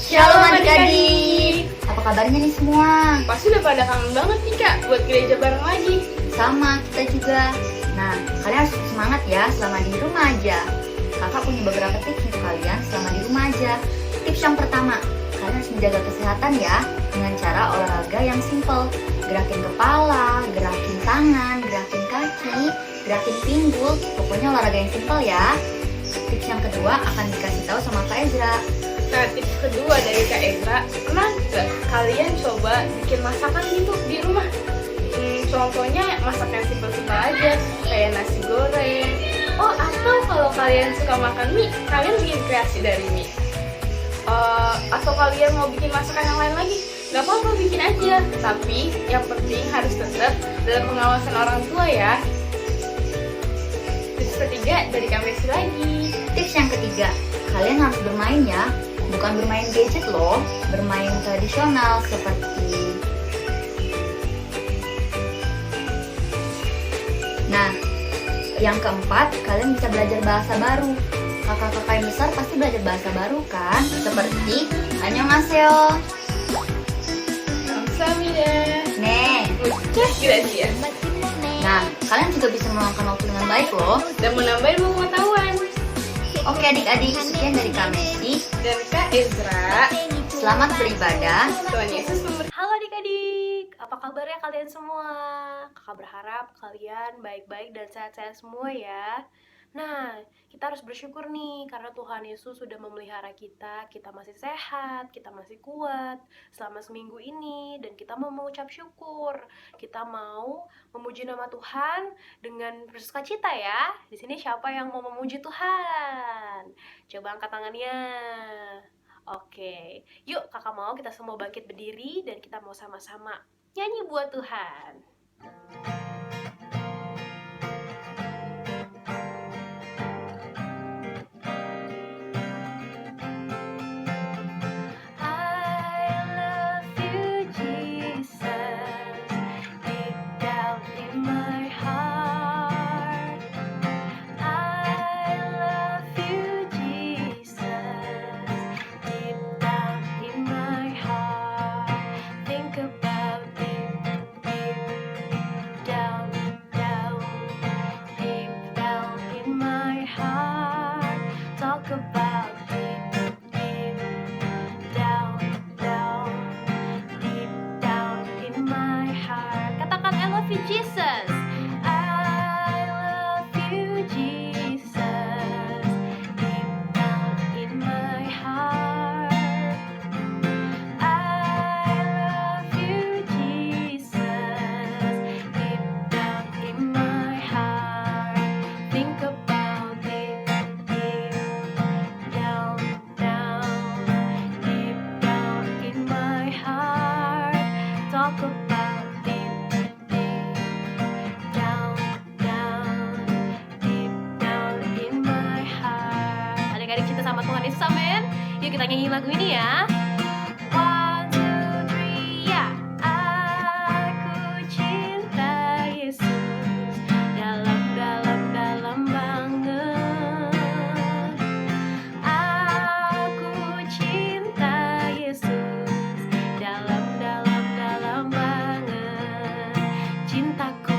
Shalom adik-adik. Apa kabarnya nih semua? Pasti udah pada kangen banget nih Kak buat gereja bareng lagi. Sama, kita juga. Nah, kalian harus semangat ya selama di rumah aja. Kakak punya beberapa tips untuk kalian selama di rumah aja. Tips yang pertama, kalian harus menjaga kesehatan ya dengan cara olahraga yang simple. Gerakin kepala, gerakin tangan, gerakin kaki, gerakin pinggul. Pokoknya olahraga yang simple ya. Tips yang kedua akan dikasih tahu sama Kak Ezra. Nah, tips kedua dari Kak Ezra, pernah nggak kalian coba bikin masakan gitu di rumah? Contohnya masak yang simpel-simpel aja, kayak nasi goreng. Oh, atau kalau kalian suka makan mie, kalian bikin kreasi dari mie. Atau kalian mau bikin masakan yang lain lagi, nggak apa-apa, bikin aja. Tapi yang penting harus tetap dalam pengawasan orang tua ya. Tips ketiga dari kami lagi. Tips yang ketiga, kalian harus bermain ya. Bukan bermain gadget loh, bermain tradisional seperti. Nah, yang keempat, kalian bisa belajar bahasa baru. Kakak-kakak yang besar pasti belajar bahasa baru kan? Seperti annyeonghaseyo. Kamsahamnida. Nih. Muchas gracias. Nah, kalian juga bisa meluangkan waktu dengan baik loh. Dan menambah ilmu pengetahuan. Oke adik-adik, sekian dari kami Dan Kak Ezra. Selamat beribadah. Tuhan Yesus memberkati. Halo adik-adik, apa kabarnya kalian semua? Kakak berharap kalian baik-baik dan sehat-sehat semua ya. Nah, kita harus bersyukur nih karena Tuhan Yesus sudah memelihara kita masih sehat, kita masih kuat selama seminggu ini, dan kita mau mengucap syukur. Kita mau memuji nama Tuhan dengan bersukacita ya. Di sini siapa yang mau memuji Tuhan? Coba angkat tangannya. Oke, yuk kakak mau kita semua bangkit berdiri dan kita mau sama-sama nyanyi buat Tuhan. Jesus, I love you, Jesus, deep down in my heart. I love you, Jesus, deep down in my heart. Think about it, deep down, deep down in my heart. Talk about sama Tuhan Yesus, amin. Yuk kita nyanyi lagu ini ya. 1, 2, 3, ya. Aku cinta Yesus dalam banget. Aku cinta Yesus dalam banget. Cintaku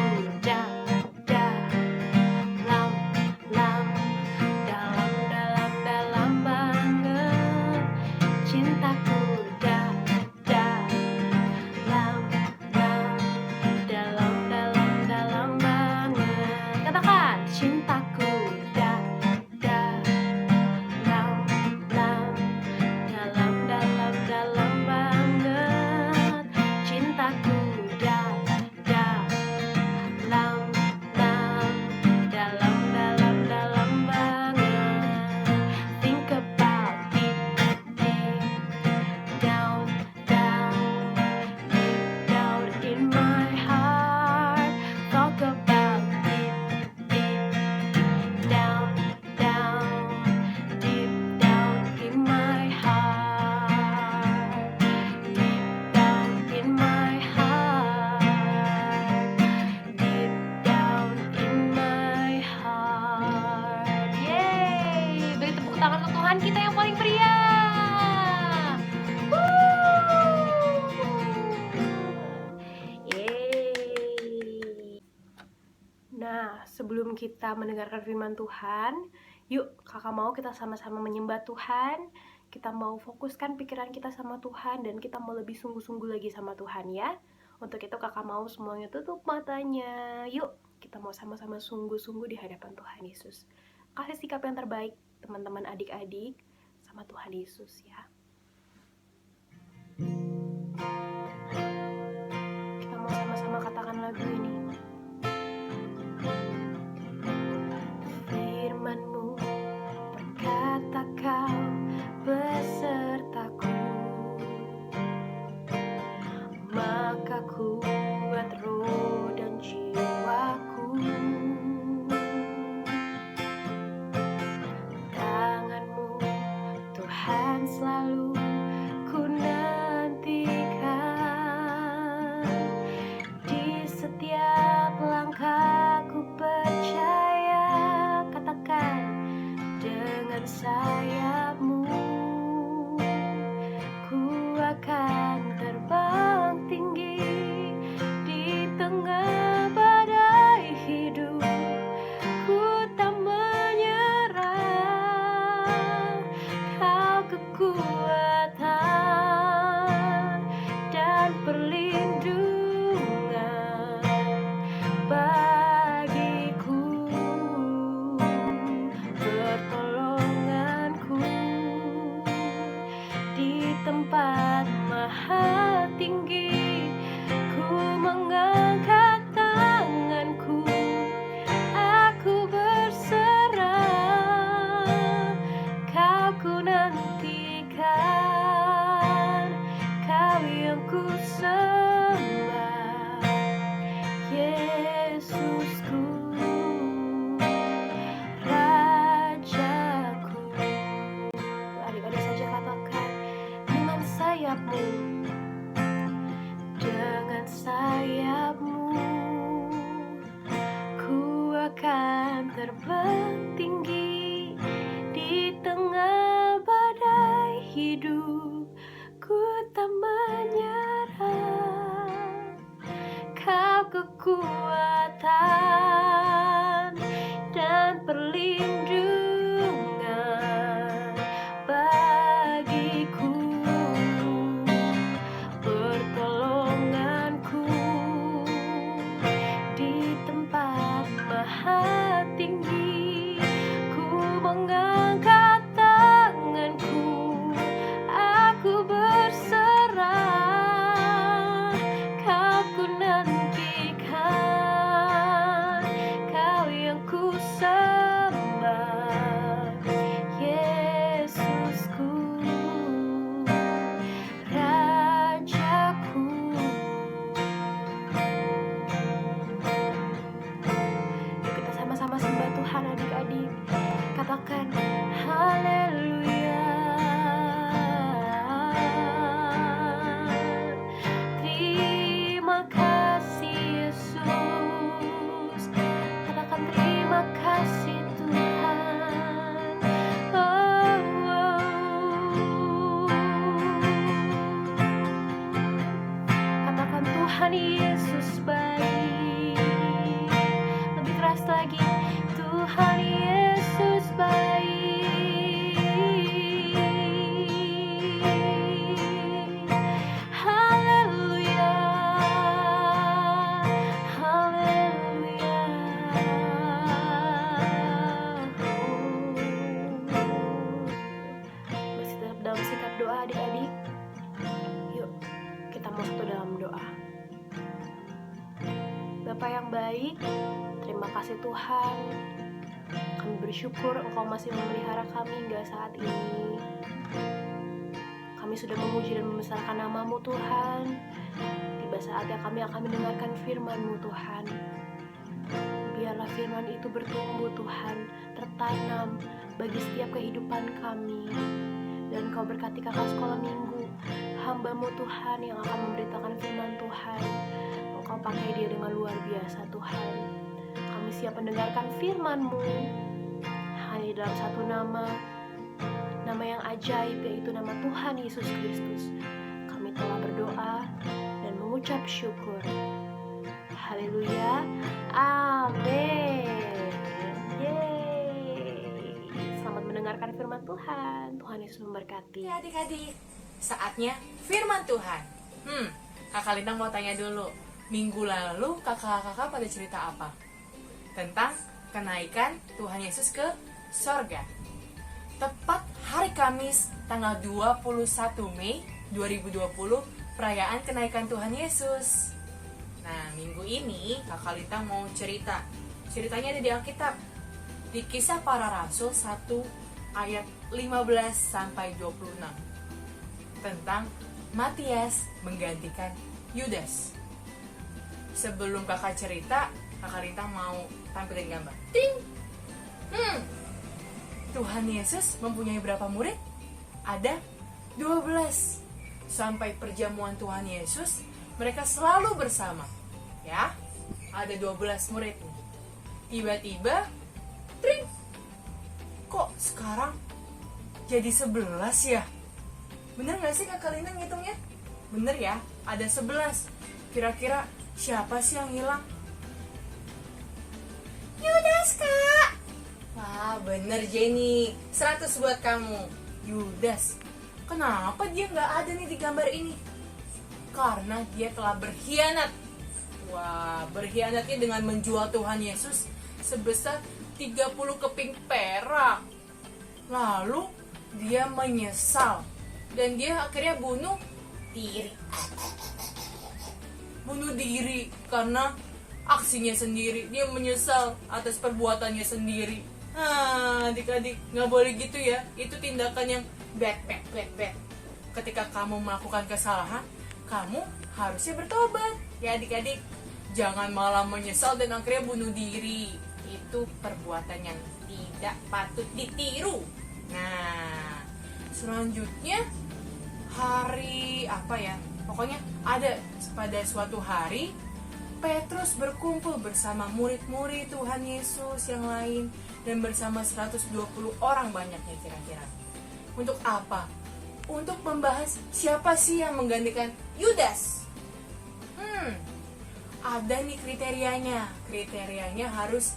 sebelum kita mendengarkan firman Tuhan, yuk kakak mau kita sama-sama menyembah Tuhan. Kita mau fokuskan pikiran kita sama Tuhan dan kita mau lebih sungguh-sungguh lagi sama Tuhan ya. Untuk itu kakak mau semuanya tutup matanya. Yuk kita mau sama-sama sungguh-sungguh di hadapan Tuhan Yesus. Kasih sikap yang terbaik teman-teman adik-adik sama Tuhan Yesus ya. Kita mau sama-sama katakan lagu ini. Firman-Mu berkata Kau besertaku, maka kuat roh dan jiwaku. Tangan-Mu Tuhan selalu ku nantikan, di setiap langkah ku percaya. Katakan, dengan sayap-Mu ku akan terbang tinggi di tengah badai hidup. Ku tak menyerah, Kau kekuatan dan perlindungan bagiku, pertolonganku di tempat maha tinggi. Ku mengangkat tanganku, aku berserah, Kau ku nantikan, Kau yang ku sembah, Yesusku, Rajaku. Adik-adik saja katakan, dengan sayap-Mu, dengan sayap-Mu ku akan terbang tinggi di tengah badai hidup. Ku tak menyerah, Kau kekuatan dan perlindungan bagiku, pertolonganku di tempat maha tinggi. Ku mengangkat tanganku, aku berserah, Kau ku nantikan, Kau yang ku sembah, Yesusku, Rajaku. Yuk kita sama-sama sembah Tuhan adik-adik. Katakan haleluya. Terima kasih Yesus. Katakan terima kasih Tuhan. Oh, oh. Katakan Tuhan Yesus baik. Lebih keras lagi, Tuhan Yesus baik. Haleluya, haleluya. Masih tetap dalam sikap doa adik-adik. Yuk kita masuk dalam doa. Bapa yang baik, terima kasih Tuhan. Kami bersyukur Engkau masih memelihara kami hingga saat ini. Kami sudah memuji dan membesarkan nama-Mu Tuhan. Tiba saatnya kami akan mendengarkan firman-Mu Tuhan. Biarlah firman itu bertumbuh Tuhan, tertanam bagi setiap kehidupan kami. Dan Kau berkati kakak sekolah minggu, hamba-Mu Tuhan yang akan memberitakan firman Tuhan. Engkau pakai dia dengan luar biasa Tuhan. Kami siap mendengarkan firman-Mu hanya dalam satu nama yang ajaib, yaitu nama Tuhan Yesus Kristus. Kami telah berdoa dan mengucap syukur. Haleluya, amin. mendengarkan firman Tuhan. Tuhan Yesus memberkati. Ya adik-adik, saatnya firman Tuhan. Kakak Lintang mau tanya dulu, minggu lalu kakak-kakak pada cerita apa? Tentang kenaikan Tuhan Yesus ke sorga. Tepat hari Kamis, tanggal 21 Mei 2020, perayaan kenaikan Tuhan Yesus. Nah, minggu ini kakak Lintang mau cerita. Ceritanya ada di Alkitab. Di Kisah Para Rasul 1 ayat 15 sampai 26. Tentang Matias menggantikan Yudas. Sebelum kakak cerita, kakak Lintang mau tampilin gambar. Ting! Tuhan Yesus mempunyai berapa murid? Ada 12. Sampai perjamuan Tuhan Yesus, mereka selalu bersama. Ya, ada 12 murid nih. Tiba-tiba, tring! Kok sekarang jadi 11 ya? Bener gak sih kakak Lintang ngitungnya? Bener ya, ada 11. Kira-kira siapa sih yang hilang? Yudas, Kak! Wah, bener Jenny. 100 buat kamu. Yudas. Kenapa dia gak ada nih di gambar ini? Karena dia telah berkhianat. Wah, berkhianatnya dengan menjual Tuhan Yesus sebesar 30 keping perak. Lalu dia menyesal dan dia akhirnya bunuh diri. Bunuh diri karena aksinya sendiri. Dia menyesal atas perbuatannya sendiri. Adik-adik, gak boleh gitu ya. Itu tindakan yang bad. Ketika kamu melakukan kesalahan, kamu harusnya bertobat. Ya adik-adik, jangan malah menyesal dan akhirnya bunuh diri. Itu perbuatan yang tidak patut ditiru. Nah, selanjutnya hari apa ya? Pokoknya ada pada suatu hari Petrus berkumpul bersama murid-murid Tuhan Yesus yang lain dan bersama 120 orang banyaknya kira-kira. Untuk apa? Untuk membahas siapa sih yang menggantikan Yudas. Ada nih kriterianya. Kriterianya harus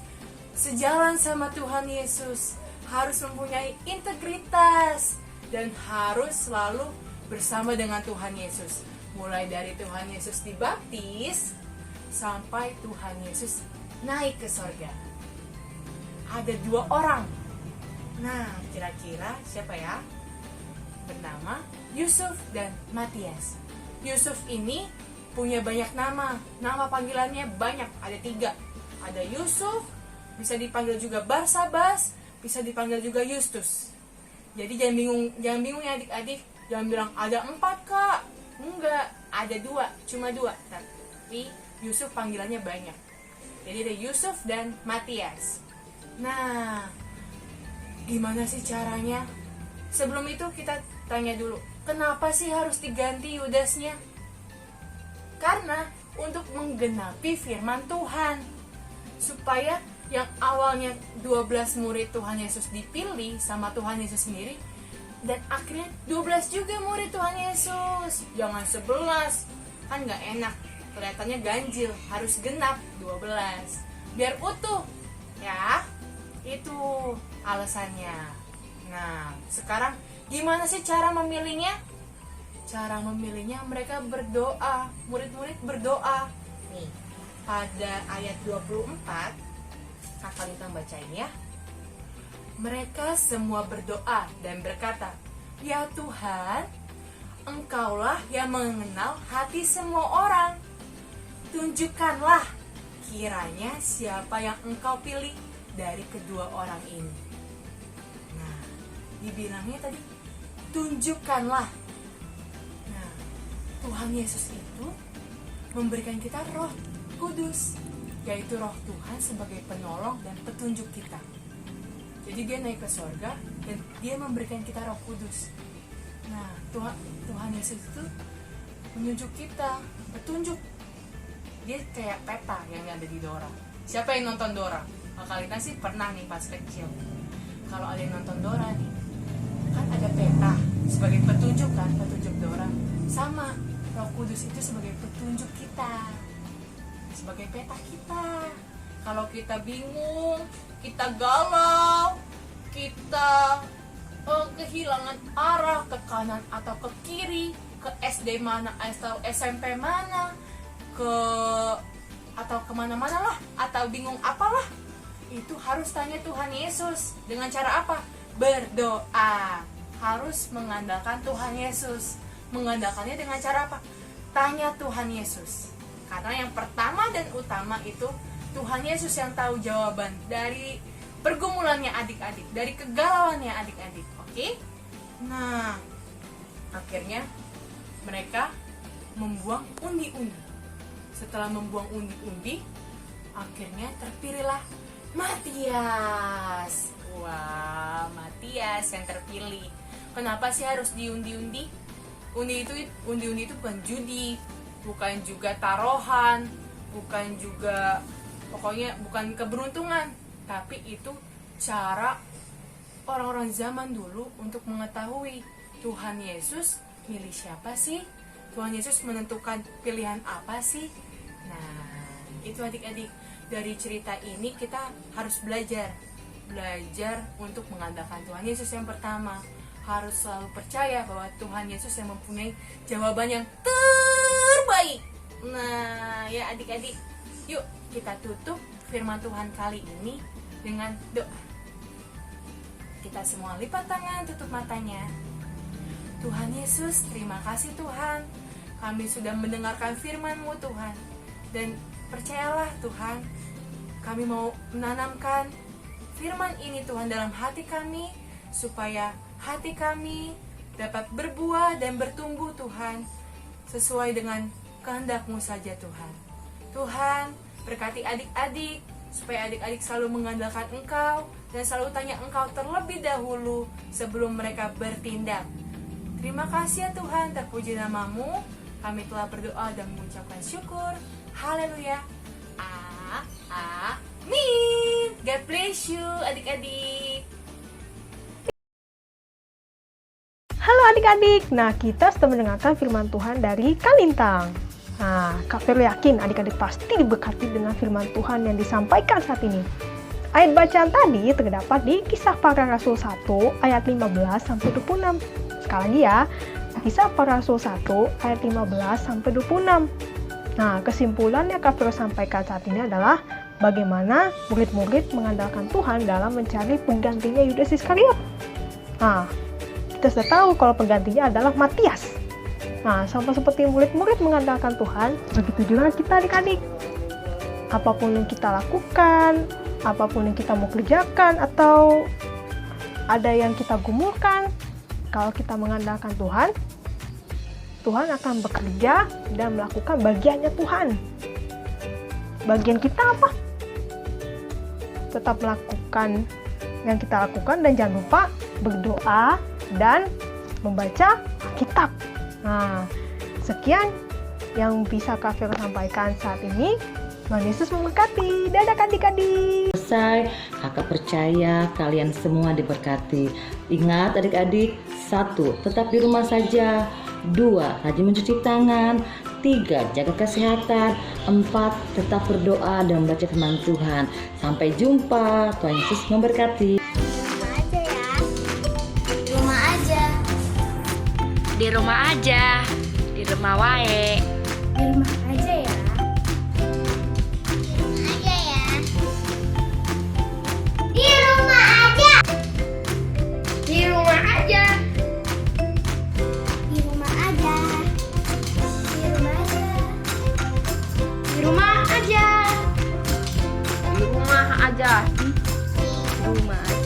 sejalan sama Tuhan Yesus, harus mempunyai integritas, dan harus selalu bersama dengan Tuhan Yesus. Mulai dari Tuhan Yesus dibaptis sampai Tuhan Yesus naik ke sorga. Ada 2 orang. Nah, kira-kira siapa ya? Bernama Yusuf dan Matias. Yusuf ini punya banyak nama. Nama panggilannya banyak, ada 3. Ada Yusuf, bisa dipanggil juga Barsabas, bisa dipanggil juga Justus. Jadi jangan bingung ya adik-adik. Jangan bilang ada 4 kak. Enggak, ada 2, cuma 2. Tapi Yusuf panggilannya banyak. Jadi ada Yusuf dan Matias. Nah, gimana sih caranya? Sebelum itu kita tanya dulu, kenapa sih harus diganti Yudasnya? Karena untuk menggenapi firman Tuhan, supaya yang awalnya 12 murid Tuhan Yesus dipilih sama Tuhan Yesus sendiri, dan akhirnya 12 juga murid Tuhan Yesus. Jangan 11, kan gak enak, kelihatannya ganjil. Harus genap 12 biar utuh ya. Itu alasannya. Nah, sekarang gimana sih cara memilihnya? Cara memilihnya mereka berdoa. Murid-murid berdoa. Nih, pada ayat 24 kakak Lintang bacain ya. Mereka semua berdoa dan berkata, "Ya Tuhan, Engkaulah yang mengenal hati semua orang. Tunjukkanlah kiranya siapa yang Engkau pilih dari kedua orang ini." Nah, dibilangnya tadi, tunjukkanlah. Nah, Tuhan Yesus itu memberikan kita Roh Kudus, yaitu Roh Tuhan sebagai penolong dan petunjuk kita. Jadi dia naik ke sorga dan dia memberikan kita Roh Kudus. Nah, Tuhan Yesus itu menunjuk kita, petunjuk. Dia kayak peta yang ada di Dora. Siapa yang nonton Dora? Kakak Lintang sih pernah nih pas kecil. Kalau ada yang nonton Dora nih, kan ada peta sebagai petunjuk kan, petunjuk Dora. Sama Roh Kudus itu sebagai petunjuk kita, sebagai peta kita. Kalau kita bingung, kita galau, kita kehilangan arah ke kanan atau ke kiri, ke SD mana atau SMP mana, atau kemana-mana lah, atau bingung apalah, itu harus tanya Tuhan Yesus. Dengan cara apa? Berdoa. Harus mengandalkan Tuhan Yesus. Mengandalkannya dengan cara apa? Tanya Tuhan Yesus. Karena yang pertama dan utama itu Tuhan Yesus yang tahu jawaban dari pergumulannya adik-adik, dari kegalauannya adik-adik. Oke? Nah, akhirnya mereka membuang undi-undi. Setelah membuang undi-undi, akhirnya terpilihlah Matias. Wah, Matias yang terpilih. Kenapa sih harus diundi-undi? Undi itu bukan judi, bukan juga taruhan, bukan juga, pokoknya bukan keberuntungan, tapi itu cara orang-orang zaman dulu untuk mengetahui Tuhan Yesus milih siapa sih? Tuhan Yesus menentukan pilihan apa sih? Nah, itu adik-adik, dari cerita ini kita harus belajar untuk mengandalkan Tuhan Yesus. Yang pertama, harus selalu percaya bahwa Tuhan Yesus yang mempunyai jawaban yang terbaik. Nah, ya adik-adik, yuk kita tutup firman Tuhan kali ini dengan doa. Kita semua lipat tangan, tutup matanya. Tuhan Yesus, terima kasih Tuhan, kami sudah mendengarkan firman-Mu Tuhan. Dan percayalah Tuhan, kami mau menanamkan firman ini Tuhan dalam hati kami, supaya hati kami dapat berbuah dan bertumbuh Tuhan, sesuai dengan kehendak-Mu saja Tuhan. Tuhan, berkati adik-adik, supaya adik-adik selalu mengandalkan Engkau, dan selalu tanya Engkau terlebih dahulu sebelum mereka bertindak. Terima kasih ya Tuhan, terpuji nama-Mu, kami telah berdoa dan mengucapkan syukur. Haleluya. Amin. God bless you adik-adik. Halo adik-adik, nah kita sudah mendengarkan firman Tuhan dari Kak Lintang. Nah, Kak Vero yakin adik-adik pasti diberkati dengan firman Tuhan yang disampaikan saat ini. Ayat bacaan tadi terdapat di Kisah Para Rasul 1 ayat 15-26. Sekali lagi ya, Kisah Para Rasul 1 ayat 15-26. Nah, kesimpulan yang Kak Vero sampaikan saat ini adalah bagaimana murid-murid mengandalkan Tuhan dalam mencari penggantinya Yudas Iskariot. Nah, kita sudah tahu kalau penggantinya adalah Matias. Nah, sama seperti murid-murid mengandalkan Tuhan, begitu juga kita adik-adik. Apapun yang kita lakukan, apapun yang kita mau kerjakan, atau ada yang kita gumulkan, kalau kita mengandalkan Tuhan, Tuhan akan bekerja dan melakukan bagiannya Tuhan. Bagian kita apa? Tetap melakukan yang kita lakukan, dan jangan lupa berdoa dan membaca Alkitab. Nah, sekian yang bisa Kak Vero sampaikan saat ini. Tuhan Yesus memberkati. Dadah adik-adik. Selesai, kakak percaya kalian semua diberkati. Ingat adik-adik, 1. Tetap di rumah saja. 2. Rajin mencuci tangan. 3. Jaga kesehatan. 4. Tetap berdoa dan membaca firman Tuhan. Sampai jumpa. Tuhan Yesus memberkati. Di rumah aja, di rumah wae. Di rumah aja ya. Di rumah aja. Di rumah aja. Di rumah aja. Di rumah aja. Di rumah aja. Di rumah aja. Di rumah aja.